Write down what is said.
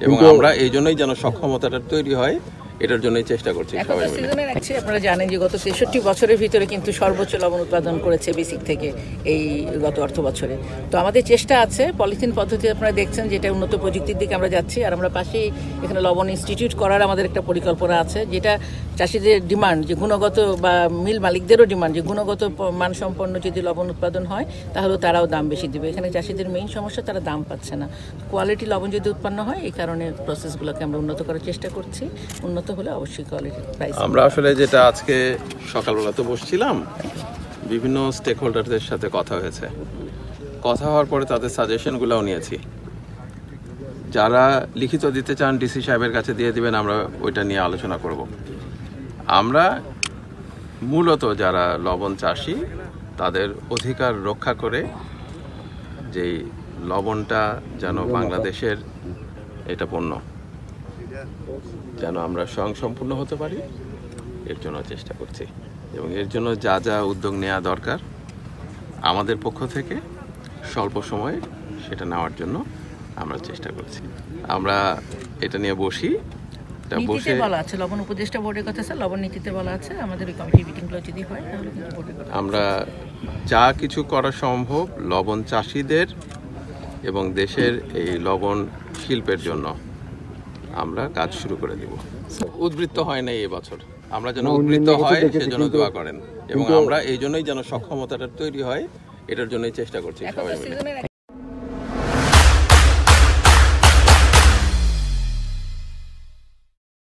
এবং আমরা এই জন্যই যেন সক্ষমতাটা তৈরি হয় এটার জন্যই চেষ্টা করছি সবাই মিলে। আপনারা জানেন যে গত 63 বছরের ভিতরে কিন্তু সর্বোচ্চ লবণ উৎপাদন করেছে বেসিক থেকে এই গত অর্থ বছরে। তো আমাদের চেষ্টা আছে পলিথিন পদ্ধতি আপনারা দেখছেন যেটা উন্নত প্রযুক্তির দিকে আমরা যাচ্ছি, আর আমরা পাশেই এখানে লবণ ইনস্টিটিউট করার আমাদের একটা পরিকল্পনা আছে, যেটা চাষিদের ডিমান্ড যে গুণগত বা মিল মালিকদেরও ডিমান্ড যে গুণগত মানসম্পন্ন যদি লবণ উৎপাদন হয় তাহলে তারাও দাম বেশি দেবে। এখানে চাষিদের মেইন সমস্যা তারা দাম পাচ্ছে না, কোয়ালিটি লবণ যদি উৎপন্ন হয় এই কারণে প্রসেসগুলোকে আমরা উন্নত করার চেষ্টা করছি। উন্নত হলে অবশ্যই কোয়ালিটি প্রাইস। আমরা আসলে যেটা আজকে সকালবেলা তো বসছিলাম, বিভিন্ন স্টেক হোল্ডারদের সাথে কথা হয়েছে, কথা হওয়ার পরে তাদের সাজেশনগুলোও নিয়েছি। যারা লিখিত দিতে চান ডিসি সাহেবের কাছে দিয়ে দিবেন, আমরা ওইটা নিয়ে আলোচনা করব। আমরা মূলত যারা লবণ চাষি তাদের অধিকার রক্ষা করে যেই লবণটা যেন বাংলাদেশের এটা পণ্য যেন আমরা স্বয়ংসম্পূর্ণ হতে পারি এর জন্য চেষ্টা করছি, এবং এর জন্য যা যা উদ্যোগ নেওয়া দরকার আমাদের পক্ষ থেকে স্বল্প সময়ে সেটা নেওয়ার জন্য আমরা চেষ্টা করছি। আমরা এটা নিয়ে বসে বলা আছে লবণ উপদেষ্টা বোর্ডের কথা, স্যার লবণ নীতিতে বলা আছে আমাদের ওই কমিটি মিটিংগুলো যদি হয় তাহলে কিন্তু বোর্ডের কথা আমরা যা কিছু করা সম্ভব লবণ চাষিদের এবং দেশের এই লবণ শিল্পের জন্য আমরা কাজ শুরু করে দিব। উদ্বৃত্ত হয় নাই এবছর, আমরা যেন উদ্বৃত্ত হয় সেজন্য দোয়া করেন, এবং আমরা এই জন্যই যেন সক্ষমতাটা তৈরি হয় এটার জন্যই চেষ্টা করছি সবাই মিলে।